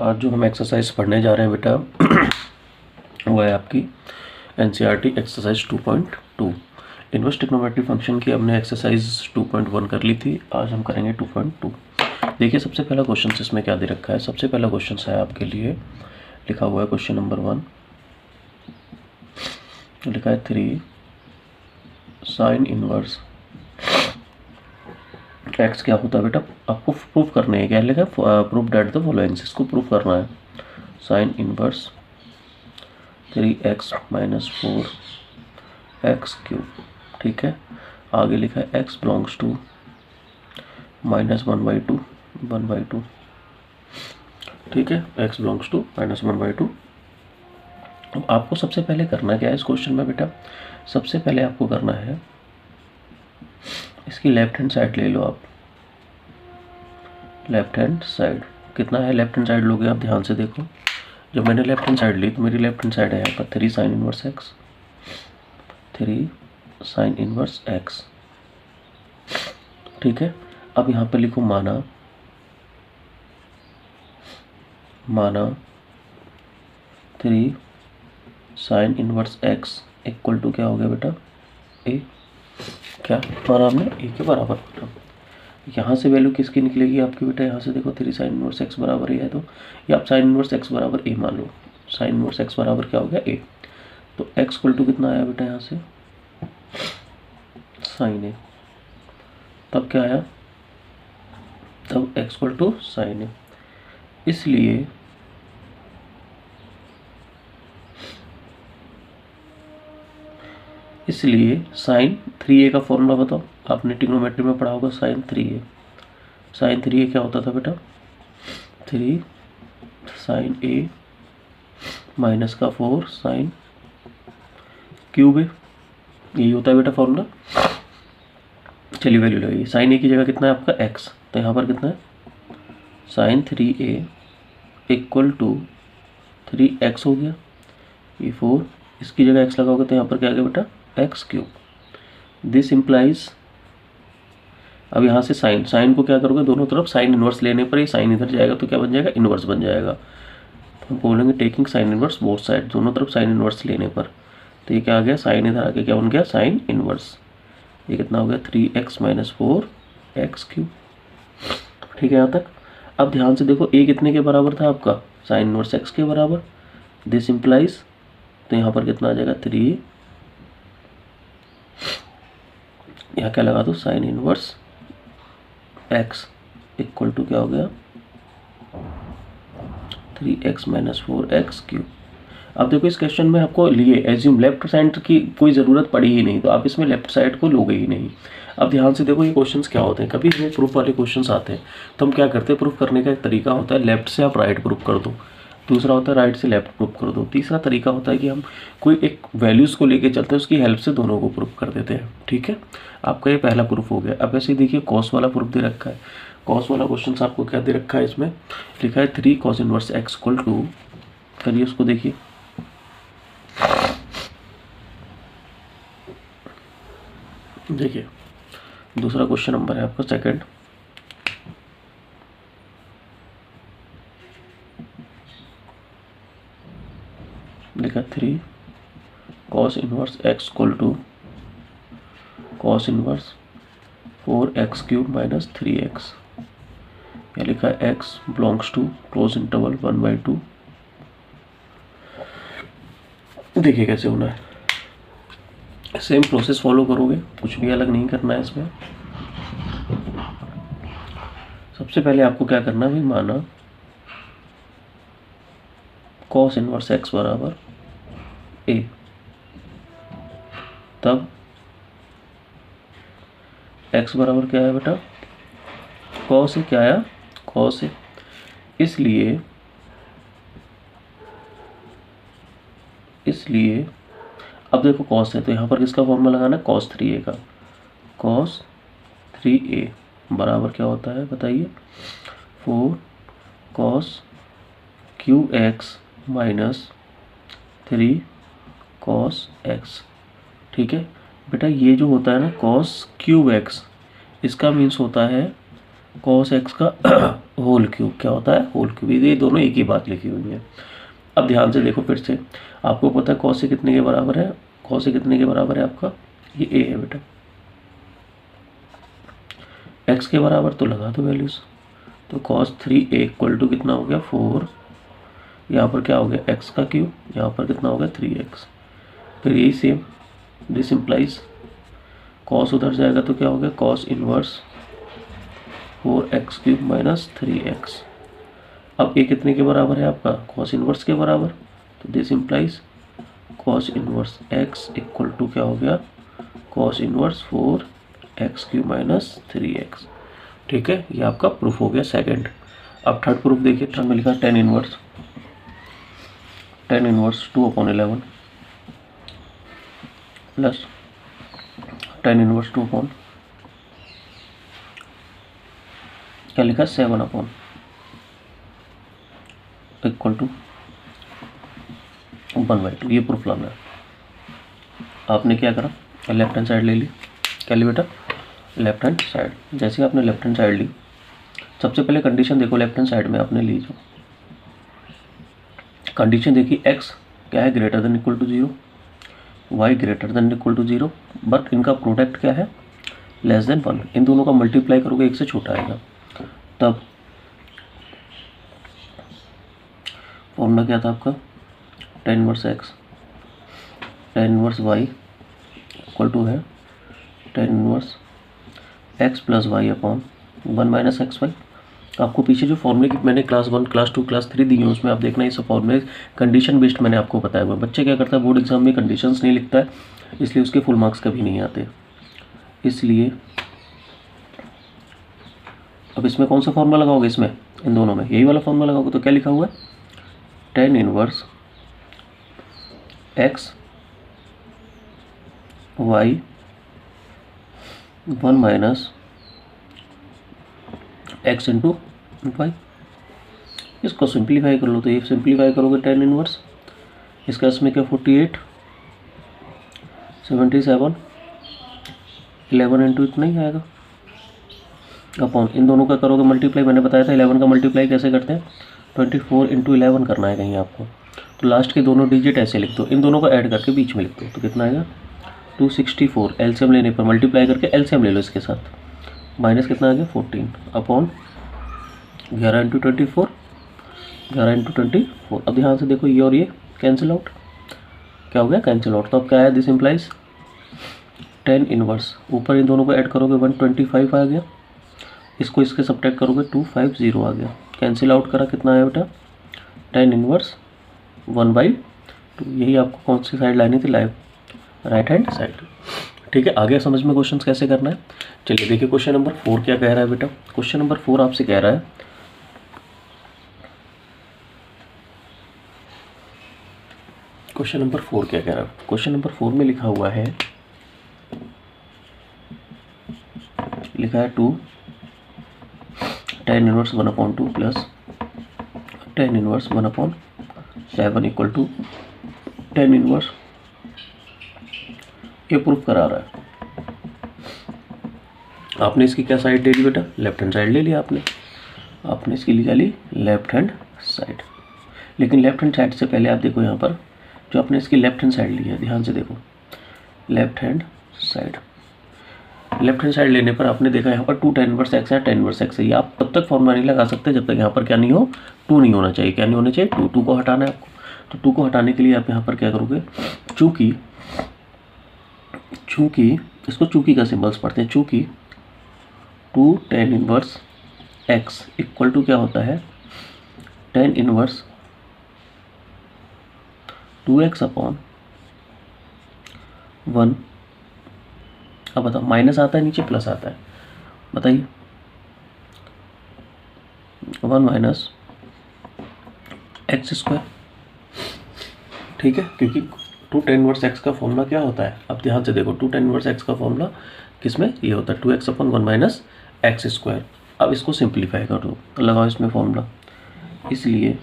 आज जो हम एक्सरसाइज पढ़ने जा रहे हैं बेटा वो है आपकी NCERT exercise 2.2 inverse trigonometry function की हमने एक्सरसाइज 2.1 कर ली थी। आज हम करेंगे 2.2। देखिए सबसे पहला क्वेश्चन इसमें क्या दे रखा है। सबसे पहला क्वेश्चन है आपके लिए, लिखा हुआ है क्वेश्चन नंबर 1, लिखा है 3 साइन इनवर्स एक्स क्या होता है बेटा, आपको प्रूफ करने है। क्या लिखा है, प्रूफ डेट द फॉलोइंग्स, इसको प्रूफ करना है। Sine inverse 3x minus 4x3, ठीक है। आगे लिखा है x बिलोंग्स टू माइनस 1/2, ठीक है। x belongs to minus 1/2। अब आपको सबसे पहले करना क्या है इस क्वेश्चन में बेटा, सबसे पहले आपको करना है इसकी लेफ्ट हैंड साइड ले लो आप। लेफ्ट हैंड साइड कितना है, लेफ्ट हैंड साइड लोगे आप, ध्यान से देखो। जब मैंने लेफ्ट हैंड साइड ली तो मेरी लेफ्ट हैंड साइड है यहाँ पर 3 sine inverse x, 3 sine inverse x, ठीक है। अब यहाँ पे लिखो माना 3 sine inverse x equal to क्या हो गया बेटा, ए। क्या माना आपने, ए के बराबर बेटा। यहाँ से वैल्यू किसकी निकलेगी आपकी बेटा, यहाँ से देखो 3 साइन इनवर्स एक्स बराबर ए है, तो ये आप साइन इनवर्स एक्स बराबर ए मान लो। साइन इनवर्स एक्स बराबर क्या हो गया, ए। तो एक्स इक्वल टू कितना आया बेटा यहाँ से, साइन ए। तब क्या आया, तब एक्स इक्वल टू साइन ए। इसलिए साइन 3a का फॉर्मूला बताओ, आपने ट्रिग्नोमेट्री में पढ़ा होगा। साइन 3a, साइन 3a क्या होता था बेटा, 3 साइन a माइनस का 4 साइन क्यूब है, यही होता है बेटा फॉर्मूला। चलिए वैल्यू लगाइए, साइन a की जगह कितना है आपका x, तो यहाँ पर कितना है sign 3a equal to 3x हो गया, ये 4, इसकी जगह x लगाओगे तो यहाँ पर क्या आ गया बेटा एक्स क्यूब। दिस इम्प्लाइज, अब यहाँ से साइन को क्या करोगे, दोनों तरफ साइन इनवर्स लेने पर ये साइन इधर जाएगा तो क्या बन जाएगा, इनवर्स बन जाएगा। तो हम बोलेंगे taking sine inverse both side, दोनों तरफ साइन इनवर्स लेने पर, तो ये क्या आ गया, साइन इधर आके क्या बन गया, साइन इनवर्स। ये कितना हो गया 3x माइनस 4x क्यूब, ठीक है यहाँ तक। अब ध्यान से देखो a कितने के बराबर था आपका, साइन इनवर्स x के बराबर। दिस इम्प्लाइज, तो यहाँ पर कितना आ जाएगा 3, यहाँ क्या लगा दो sine inverse x equal to क्या हो गया 3x माइनस 4x क्यूब। अब देखो इस क्वेश्चन में आपको लिए एज्यूम लेफ्ट साइड की कोई ज़रूरत पड़ी ही नहीं, तो आप इसमें लेफ्ट साइड को लोगे ही नहीं। अब ध्यान से देखो ये क्वेश्चंस क्या होते हैं, कभी हमें प्रूफ वाले क्वेश्चंस आते हैं तो हम क्या करते हैं, प्रूफ करने का एक तरीका होता है लेफ्ट से आप राइट प्रूफ कर दो, दूसरा होता है राइट से लेफ्ट प्रूफ कर दो, तीसरा तरीका होता है कि हम कोई एक वैल्यूज़ को लेके चलते हैं, उसकी हेल्प से दोनों को प्रूफ कर देते हैं, ठीक है। आपका ये पहला प्रूफ हो गया। अब ऐसे ही देखिए कॉस वाला प्रूफ दे रखा है। कॉस वाला क्वेश्चन आपको क्या दे रखा है, इसमें लिखा है 3 cos inverse x equal to, करिए उसको देखिए, देखिए दूसरा क्वेश्चन नंबर है आपका सेकंड, लिखा 3 cos inverse x equal to cos inverse 4x cube minus 3x। यह लिखा है x belongs to closed interval 1/2। देखिए कैसे होना है, सेम प्रोसेस फॉलो करोगे, कुछ भी अलग नहीं करना है इसमें। सबसे पहले आपको क्या करना है भाई, माना कॉस इनवर्स x बराबर a, तब x बराबर क्या है बेटा, कॉस है, क्या आया कॉस है। इसलिए अब देखो कॉस है तो यहाँ पर किसका फॉर्मूला लगाना है, cos 3a का। cos 3a बराबर क्या होता है बताइए, 4 cos cube x minus 3 cos x, ठीक है बेटा। ये जो होता है ना cos क्यूब x, इसका मीन्स होता है cos x का होल क्यूब क्या होता है, होल क्यूब। ये दोनों एक ही बात लिखी हुई है। अब ध्यान से देखो फिर से, आपको पता है कॉस से कितने के बराबर है, कॉस से कितने के बराबर है आपका, ये ए है बेटा, एक्स के बराबर तो लगा दो वैल्यूज, तो कॉस 3a इक्वल टू कितना हो गया 4, यहाँ पर क्या हो गया एक्स का क्यूब, यहाँ पर कितना हो गया 3x। फिर यही सेम, दिस इम्प्लाइज कॉस उधर जाएगा तो क्या हो गया cos inverse 4x cube minus 3x। अब ये कितने के बराबर है आपका, कॉस इनवर्स के बराबर, तो this implies cos inverse x equal to क्या हो गया cos inverse 4x cube minus 3x। ठीक है, ये आपका प्रूफ हो गया सेकंड। अब थर्ड प्रूफ देखिए, थर्ड में लिखा tan inverse 2/11 plus tan inverse 2 upon क्या लिखा 7 अपॉन इक्वल टू 1/2। ये प्रूफ लाना है। आपने क्या करा, लेफ्ट हैंड साइड ले ली, क्या ली बेटा लेफ्ट हैंड साइड। जैसे आपने लेफ्ट हैंड साइड ली, सबसे पहले कंडीशन देखो लेफ्ट हैंड साइड में आपने ली, जो कंडीशन देखी x क्या है greater than equal to 0, y greater than equal to 0, but इनका प्रोडक्ट क्या है लेस देन 1। इन दोनों का मल्टीप्लाई करोगे एक से छोटा आएगा, तब फॉर्मूला क्या था आपका tan inverse x tan inverse y equal to है tan inverse x plus y upon 1 minus x y. आपको पीछे जो फॉर्मूले की मैंने क्लास 1 क्लास 2 क्लास 3 दी है उसमें आप देखना, इस फॉर्मूले कंडीशन बेस्ड मैंने आपको बताया हुआ। बच्चे क्या करता है बोर्ड एग्जाम में कंडीशंस नहीं लिखता है, इसलिए उसके फुल मार्क्स कभी नहीं आते। इसलिए अब इसमें कौन सा फॉर्मूला लगाओगे, इसमें इन दोनों में यही वाला फॉर्मूला लगाओगे, तो क्या लिखा हुआ है tan inverse x y 1 minus x into y. इसको सिंप्लीफाई कर लो, तो ये सिंप्लीफाई करोगे tan इनवर्स, इसका इसमें क्या 48 77 11 इंटू इतना ही आएगा अपॉन इन दोनों का करोगे मल्टीप्लाई। मैंने बताया था 11 का मल्टीप्लाई कैसे करते हैं, 24 इंटू 11 करना है कहीं आपको, तो लास्ट के दोनों डिजिट ऐसे लिख दो, इन दोनों को ऐड करके बीच में लिख दो, तो कितना आएगा 264। एलसीएम लेने पर मल्टीप्लाई करके एलसीएम ले लो इसके साथ, माइनस कितना आ गया 14 अपॉन 11 इंटू 24 11 इंटू 24। अब ध्यान से देखो ये और ये कैंसिल आउट, क्या हो गया कैंसिल आउट। तो अब क्या है दिस इम्प्लाइज tan इनवर्स, ऊपर इन दोनों को ऐड करोगे 125 आ गया, इसको इसके सब्ट्रैक्ट करोगे 250 आ गया, कैंसिल आउट करा कितना आया बेटा tan इनवर्स 1/2। यही आपको कौन सी साइड लानी थी, राइट हैंड साइड। ठीक है, आगे समझ में क्वेश्चन कैसे करना है। चलिए देखिए क्वेश्चन नंबर 4 क्या कह रहा है बेटा। क्वेश्चन नंबर 4 आपसे कह रहा है क्वेश्चन नंबर 4 क्या कह रहा है। क्वेश्चन नंबर 4 में लिखा हुआ है, लिखा है 2 tan inverse 1/2 plus tan inverse 1/7 equal to tan inverse, ये प्रूफ करा रहा है। आपने इसकी क्या साइड ले ली बेटा, लेफ्ट हैंड साइड ले लिया आपने इसकी क्या ली लेफ्ट हैंड साइड। लेकिन लेफ्ट हैंड साइड से पहले आप देखो यहाँ पर जो आपने इसकी लेफ्ट हैंड साइड ली है, ध्यान से देखो लेफ्ट हैंड साइड लेने पर आपने देखा यहाँ पर 2 tan इनवर्स x है, tan इनवर्स x है। ये आप तब तक फॉर्मूला नहीं लगा सकते जब तक यहाँ पर क्या नहीं हो 2 नहीं होना चाहिए। क्या नहीं होना चाहिए 2 को हटाना है आपको। तो 2 को हटाने के लिए आप यहाँ पर क्या करोगे, चूंकि इसको चूंकि का सिंबल्स पढ़ते हैं, चूंकि 2 tan inverse x equal to क्या होता है tan इनवर्स 2x अपॉन 1। अब बताओ माइनस आता है नीचे प्लस आता है, बताइए 1 माइनस एक्स स्क्वायर। ठीक है, क्योंकि 2 tan इनवर्स x का फॉर्मूला क्या होता है, अब ध्यान से देखो 2 tan इनवर्स x का फॉर्मूला किसमें ये होता है 2x upon 1 minus x square. अब इसको सिंप्लीफाई कर दो, लगाओ इसमें फॉर्मूला, इसलिए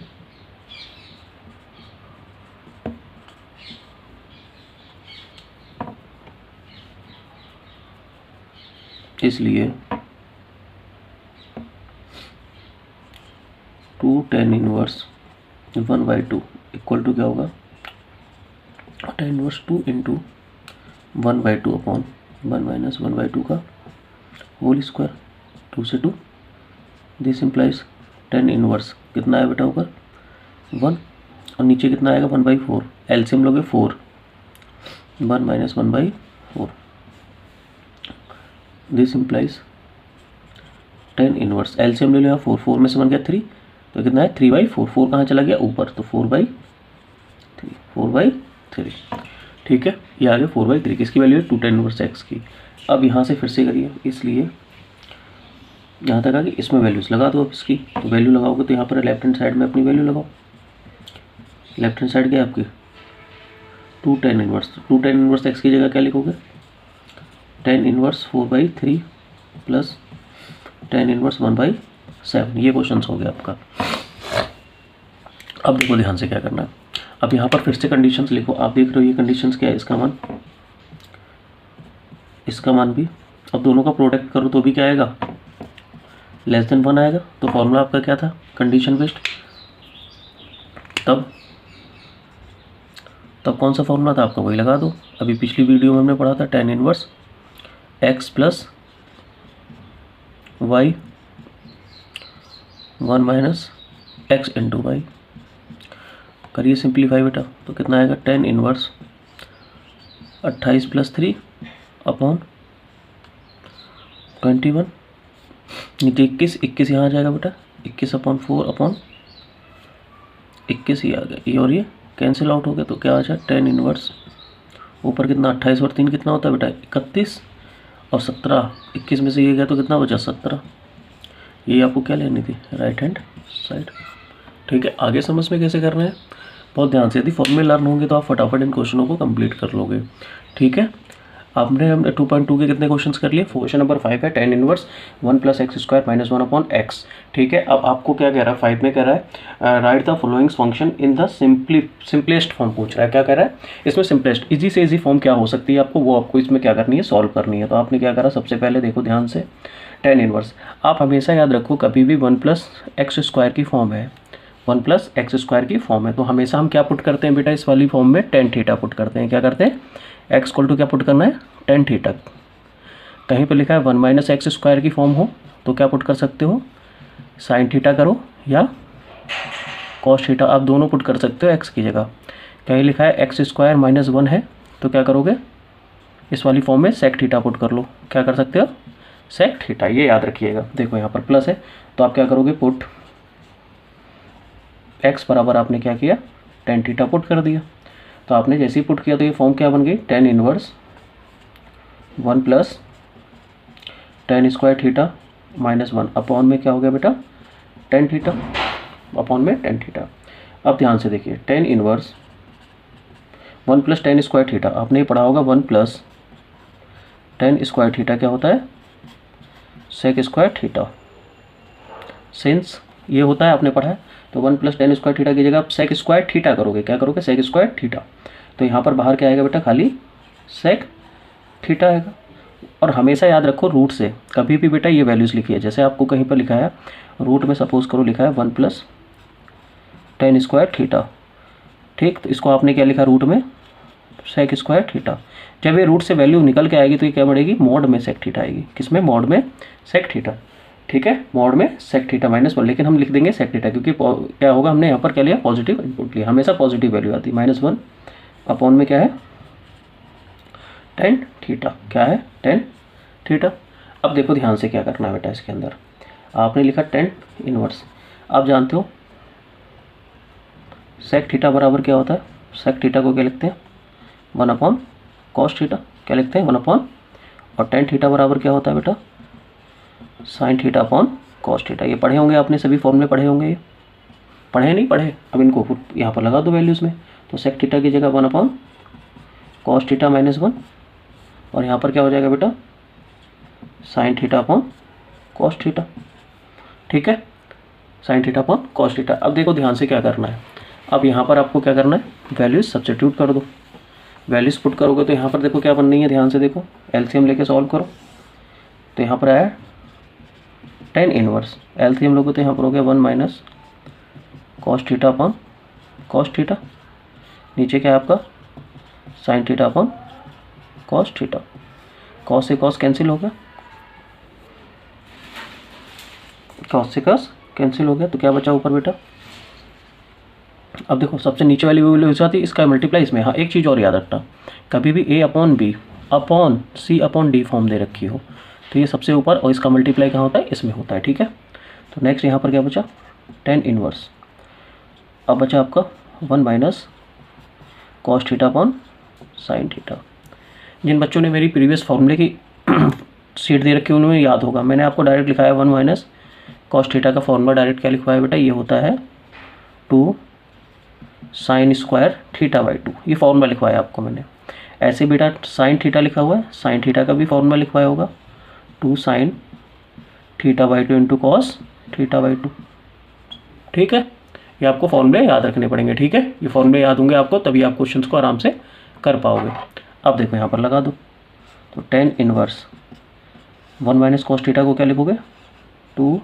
2 tan इनवर्स 1/2 इक्वल टू क्या होगा, tan inverse 2 into 1/2 upon 1 minus 1/2 का होल स्क्वायर, 2 से 2। दिस इम्प्लाइज tan इनवर्स कितना है बेटा ऊपर 1 और नीचे कितना आएगा 1/4, एलसीएम लोगे 4, 1 minus 1/4। This implies tan inverse LCM ले लो यहाँ 4, 4 में से बन गया 3, तो कितना है 3/4, 4 कहाँ चला गया ऊपर, तो 4/3। ठीक है, ये आ गया 4/3, किसकी वैल्यू है 2 tan इनवर्स x की। अब यहाँ से फिर से करिए, इसलिए यहाँ तक आ गई, इसमें वैल्यूज लगा दो। अब इसकी तो वैल्यू लगाओगे तो यहाँ पर लेफ्ट हैंड साइड में अपनी वैल्यू लगाओ। लेफ्ट हैंड साइड क्या है आपकी 2 tan inverse, 2 tan inverse x की जगह क्या लिखोगे tan inverse 4/3 plus tan inverse 1/7। ये क्वेश्चन हो गया आपका। अब देखो ध्यान से क्या करना है, अब यहाँ पर फिर से कंडीशंस लिखो। आप देख रहे हो ये कंडीशंस क्या है, इसका मान भी, अब दोनों का प्रोडक्ट करो तो भी क्या आएगा लेस देन 1 आएगा। तो फॉर्मूला आपका क्या था कंडीशन बेस्ड, तब कौन सा फॉर्मूला था आपका, वही लगा दो। अभी पिछली वीडियो में हमने पढ़ा था tan inverse x plus y 1 minus x into y. करिए सिंप्लीफाई बेटा, तो कितना आएगा tan इनवर्स 28 प्लस 3 अपॉन 21, नीचे 21 यहाँ आ जाएगा बेटा, 21 अपॉन 4 अपॉन 21 ही आ गया, ये और ये कैंसिल आउट हो गया। तो क्या आ जाए tan इनवर्स ऊपर कितना 28 और 3 कितना होता है बेटा 31 और 17, 21 में से ये गया तो कितना बचा 17। ये आपको क्या लेनी थी राइट हैंड साइड। ठीक है, आगे समझ में कैसे करना है बहुत ध्यान से, यदि फॉर्मूले लर्न होंगे तो आप फटाफट इन क्वेश्चनों को कंप्लीट कर लोगे। ठीक है, हमने 2.2 के कितने क्वेश्चंस कर लिए, क्वेश्चन नंबर 5 है tan inverse 1 plus x square minus 1 upon x. ठीक है, अब आपको क्या कह रहा है 5 में कह रहा है right the following function in the simplest form पूछ रहा है। क्या कह रहा है इसमें सिंपलेस्ट इजी से इजी फॉर्म क्या हो सकती है आपको, वो आपको इसमें क्या करनी है सॉल्व करनी है। तो आपने क्या करा, सबसे पहले देखो ध्यान से tan इनवर्स, आप हमेशा याद रखो कभी भी 1 प्लस एक्स स्क्वायर की फॉर्म है, 1 प्लस एक्स स्क्वायर की फॉर्म है, तो हमेशा हम क्या पुट करते हैं बेटा इस वाली फॉर्म में tan थीटा पुट करते हैं। क्या करते हैं x इक्वल टू क्या पुट करना है tan थीटा। कहीं पे लिखा है 1 माइनस एक्स स्क्वायर की फॉर्म हो तो क्या पुट कर सकते हो साइन थीटा करो या कॉस थीटा, आप दोनों पुट कर सकते हो x की जगह। कहीं लिखा है एक्स स्क्वायर माइनस 1 है तो क्या करोगे इस वाली फॉर्म में सेक थीटा पुट कर लो। क्या कर सकते हो सेक थीटा, ये याद रखिएगा। देखो यहाँ पर प्लस है तो आप क्या करोगे पुट x बराबर आपने क्या किया tan थीटा पुट कर दिया। तो आपने जैसे ही पुट किया तो ये फॉर्म क्या बन गई tan inverse 1 plus tan square theta minus 1 upon में क्या हो गया बेटा tan थीटा, अपॉन में tan थीटा। अब ध्यान से देखिए tan inverse 1 plus tan square theta, आपने ये पढ़ा होगा 1 प्लस tan स्क्वायर थीटा क्या होता है सेक स्क्वायर थीटा। सिंस ये होता है आपने पढ़ा है तो 1 प्लस tan स्क्वायर थीटा की जगह आप सेक स्क्वायर थीटा करोगे। क्या करोगे सेक स्क्वायर थीटा, तो यहाँ पर बाहर क्या आएगा बेटा खाली सेक थीटा आएगा। और हमेशा याद रखो रूट से कभी भी बेटा ये वैल्यूज़ लिखी है, जैसे आपको कहीं पर लिखा है रूट में सपोज करो लिखा है 1 प्लस tan स्क्वायर थीटा। ठीक, तो इसको आपने क्या लिखा रूट में सेक स्क्वायर थीटा। जब ये रूट से वैल्यू निकल के आएगी तो ये क्या बढ़ेगी मॉड में सेक थीटा आएगी, किसमें मॉड में सेक थीटा। ठीक है, मॉड में सेक थीटा माइनस 1, लेकिन हम लिख देंगे सेक थीटा क्योंकि क्या होगा हमने यहाँ पर क्या लिया पॉजिटिव इनपुट लिया, हमेशा पॉजिटिव वैल्यू आती है -1 अपॉन में क्या है tan थीटा। क्या है tan थीटा। अब देखो ध्यान से क्या करना है बेटा, इसके अंदर आपने लिखा tan इनवर्स, आप जानते हो सेक थीटा बराबर क्या होता है, सेक थीटा को क्या लिखते हैं 1 अपॉन कॉस थीटा। क्या लिखते हैं 1 अपॉन, और tan थीटा बराबर क्या होता है बेटा sine theta upon cos theta. ये पढ़े होंगे आपने, सभी फॉर्मूले पढ़े होंगे, ये पढ़े नहीं पढ़े, अब इनको यहाँ पर लगा दो वैल्यूज़ में। तो सेक थीटा की जगह 1 अपॉन कॉस थीटा माइनस 1, और यहाँ पर क्या हो जाएगा बेटा sine theta upon cos theta. ठीक है, sine theta upon cos theta. अब देखो ध्यान से क्या करना है, अब यहाँ पर आपको क्या करना है वैल्यूज़ सब्स्टिट्यूट कर दो। वैल्यूज़ पुट करोगे तो यहाँ पर देखो क्या बन रही है, ध्यान से देखो एलसीएम लेके सॉल्व करो। तो यहाँ पर आया tan इनवर्स, एलसीएम लोगे तो यहाँ पर हो गया 1 minus cos theta upon cos theta, नीचे क्या है आपका sine theta upon cos theta. Cos से कॉस कैंसिल हो गया, कॉस से कॉस कैंसिल हो गया, तो क्या बचा ऊपर बेटा। अब देखो सबसे नीचे वाली वैल्यू हो जाती है, इसका मल्टीप्लाई इसमें। हाँ एक चीज़ और याद रखना, कभी भी a upon B upon C upon D form दे रखी हो तो ये सबसे ऊपर और इसका मल्टीप्लाई कहाँ होता है, इसमें होता है, ठीक है। तो नेक्स्ट यहाँ पर क्या बचा, tan इनवर्स। अब बचा आपका 1 minus cos theta upon sine theta. जिन बच्चों ने मेरी प्रीवियस फॉर्मूले की सीट दे रखी है उन्हें याद होगा, मैंने आपको डायरेक्ट लिखा है 1 माइनस कॉस थीटा का फॉर्मूला डायरेक्ट क्या लिखवाया बेटा, ये होता है 2 साइन स्क्वायर थीटा बाई 2, ये फॉर्मूला लिखवाया आपको मैंने। ऐसे बेटा साइन थीटा लिखा हुआ है, साइन थीटा का भी फॉर्मूला लिखवाया होगा 2 sine theta by 2 into cos theta by 2, ठीक है। ये आपको फॉर्मूले याद रखने पड़ेंगे, ठीक है। ये फॉर्मूले याद होंगे आपको तभी आप क्वेश्चंस को आराम से कर पाओगे। अब देखो यहाँ पर लगा दो, तो tan inverse 1 minus cos theta को क्या लिखोगे 2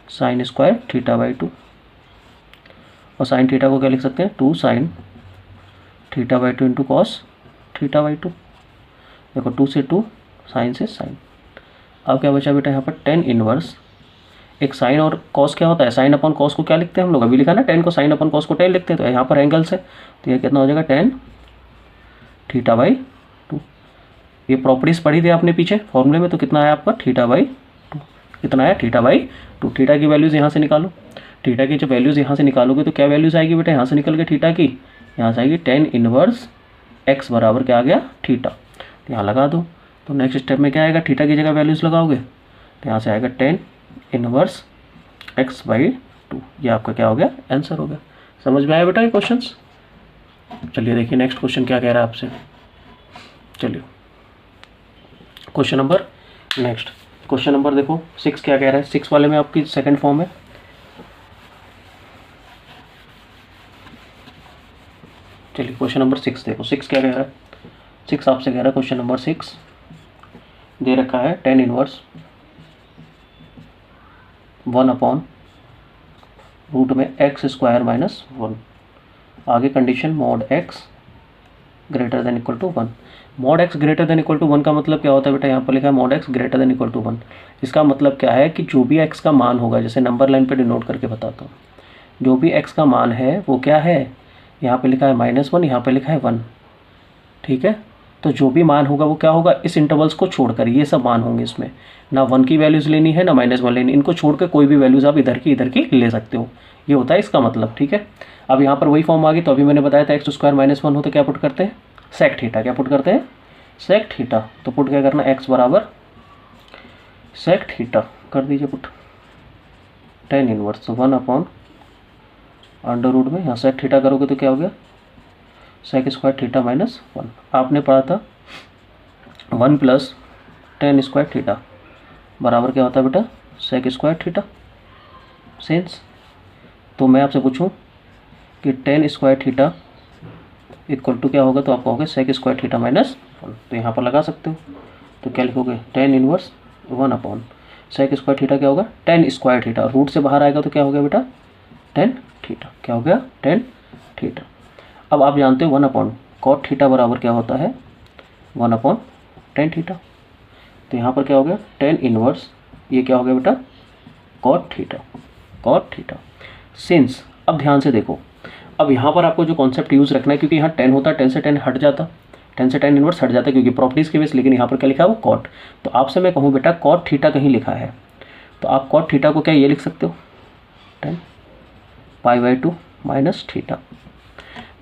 साइन स्क्वायर थीटा बाई 2, और साइन थीटा को क्या लिख सकते हैं 2 sine theta by 2 into cos theta by 2। देखो 2 से 2, साइन से साइन। अब क्या बचा बेटा यहाँ पर tan इनवर्स, एक साइन और कॉस क्या होता है, साइन अपॉन कॉस को क्या लिखते हैं हम लोग, अभी लिखा ना tan को साइन अपॉन कॉस को tan लिखते हैं, तो यहाँ पर एंगल्स है तो ये कितना हो जाएगा tan थीटा बाई 2। ये प्रॉपर्टीज पढ़ी थी आपने पीछे फॉर्मूले में, तो कितना आया आपका थीटा बाई 2, कितना आया थीटा बाई 2। थीटा की वैल्यूज़ यहाँ से निकालो, थीटा की जब वैल्यूज़ यहाँ से निकालोगे तो क्या वैल्यूज़ आएगी बेटा, यहाँ से निकल के थीटा की यहाँ से आएगी tan इनवर्स x बराबर क्या आ गया थीटा, तो यहाँ लगा दो। तो नेक्स्ट स्टेप में क्या आएगा, थीटा की जगह वैल्यूज़ लगाओगे तो यहाँ से आएगा tan इनवर्स x बाई 2, ये आपका क्या हो गया आंसर हो गया। समझ में आया बेटा ये क्वेश्चंस। चलिए देखिए नेक्स्ट क्वेश्चन क्या कह रहा है आपसे। चलिए question number next, question number देखो 6 क्या कह रहा है। 6 वाले में आपकी सेकंड फॉर्म है। चलिए क्वेश्चन नंबर 6 देखो, 6 क्या कह रहा है। 6 आपसे कह रहा है, क्वेश्चन नंबर 6 दे रखा है tan इनवर्स 1 अपॉन रूट में x स्क्वायर माइनस 1। आगे condition mod x greater than equal to 1। Mod x greater than equal to 1 का मतलब क्या होता है बेटा, यहाँ पर लिखा है mod x greater than equal to 1। इसका मतलब क्या है कि जो भी x का मान होगा, जैसे नंबर लाइन पे डिनोट करके बताता हूँ, जो भी x का मान है वो क्या है, यहाँ पे लिखा है -1, यहाँ पे लिखा है 1, ठीक है। तो जो भी मान होगा वो क्या होगा, इस इंटरवल्स को छोड़कर ये सब मान होंगे, इसमें ना 1 की वैल्यूज़ लेनी है ना -1 लेनी, इनको छोड़ कर कोई भी वैल्यूज़ आप इधर की ले सकते हो, ये होता है इसका मतलब, ठीक है। अब यहाँ पर वही फॉर्म आ गई, तो अभी मैंने बताया था x स्क्वायर -1 हो तो क्या पुट करते हैं सेक थीटा, क्या पुट करते हैं सेक थीटा। तो पुट क्या करना, x बराबर सेक थीटा कर दीजिए put, tan inverse 1 upon under root में, यहाँ सेक थीटा करोगे तो क्या हो गया सेक स्क्वायर थीटा माइनस 1। आपने पढ़ा था 1 प्लस tan स्क्वायर थीटा बराबर क्या होता है बेटा सेक स्क्वायर थीटा। सेंस, तो मैं आपसे पूछूं कि tan square theta equal to क्या होगा, तो आप कहोगे सेक स्क्वायर थीटा माइनस 1, तो यहाँ पर लगा सकते हो। तो क्या लिखोगे tan inverse 1 upon sec square theta क्या होगा tan स्क्वायर थीटा, रूट से बाहर आएगा तो क्या हो गया बेटा tan थीटा, क्या हो गया tan थीटा। अब आप जानते हो 1 अपॉन कॉट थीटा बराबर क्या होता है 1 अपॉन tan थीटा। तो यहाँ पर क्या हो गया tan इनवर्स, ये क्या हो गया बेटा cot theta, cot theta. Since, अब ध्यान से देखो, अब यहाँ पर आपको जो कॉन्सेप्ट यूज़ रखना है, क्योंकि यहाँ tan होता है, tan से tan हट जाता, tan से tan इनवर्स हट जाता है क्योंकि प्रॉपर्टीज़ के बेस, लेकिन यहाँ पर क्या लिखा है वो कॉट। तो आपसे मैं कहूँ बेटा कॉट थीटा कहीं लिखा है तो आप कॉट थीटा को क्या ये लिख सकते हो tan π/2 माइनस थीटा।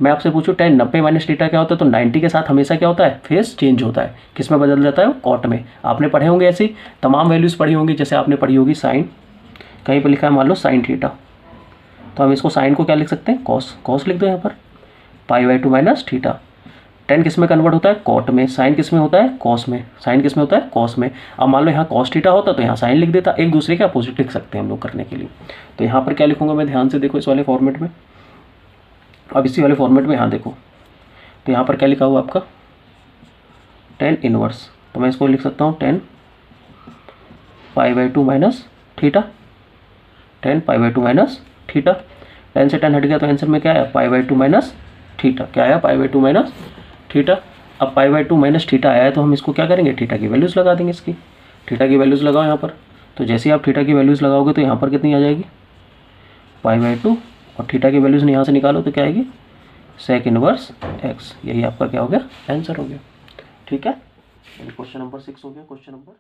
मैं आपसे पूछूं tan 90 माइनस थीटा क्या होता है, तो 90 के साथ हमेशा क्या होता है फेस चेंज होता है, किस में बदल जाता है कॉट में। आपने पढ़े होंगे ऐसी तमाम वैल्यूज़ पढ़ी होंगी, जैसे आपने पढ़ी होगी साइन, कहीं पर लिखा है मान लो साइन थीटा, तो हम इसको साइन को क्या लिख सकते हैं कॉस, कॉस लिख दो यहाँ पर π/2 माइनस थीटा। tan किस में कन्वर्ट होता है कॉट में, साइन किस में होता है कॉस में, साइन किस में होता है कॉस में। अब मान लो यहाँ कॉस थीटा होता तो यहाँ साइन लिख देता, एक दूसरे के अपोजिट लिख सकते हैं हम लोग करने के लिए। तो यहाँ पर क्या लिखूंगा मैं, ध्यान से देखो इस वाले फॉर्मेट में, अब इसी वाले फॉर्मेट में यहाँ देखो, तो यहाँ पर क्या लिखा हुआ आपका tan इनवर्स, तो मैं इसको लिख सकता हूँ tan π/2 minus theta, tan π/2 minus theta. tan से tan हट गया तो आंसर में क्या आया, π/2 माइनस थीटा। क्या आया, π/2 माइनस थीटा। अब π/2 माइनस थीटा आया है तो हम इसको क्या करेंगे, थीटा की वैल्यूज़ लगा देंगे। इसकी थीटा की वैल्यूज़ लगाओ यहाँ पर। तो जैसे ही आप थीटा की वैल्यूज़ लगाओगे तो यहाँ पर कितनी आ जाएगी, π/2, और थीटा की वैल्यूज़ यहाँ से निकालो तो क्या आएगी, sec इनवर्स x। यही आपका क्या हो गया, आंसर हो गया। ठीक है, क्वेश्चन नंबर 6 हो गया। Question number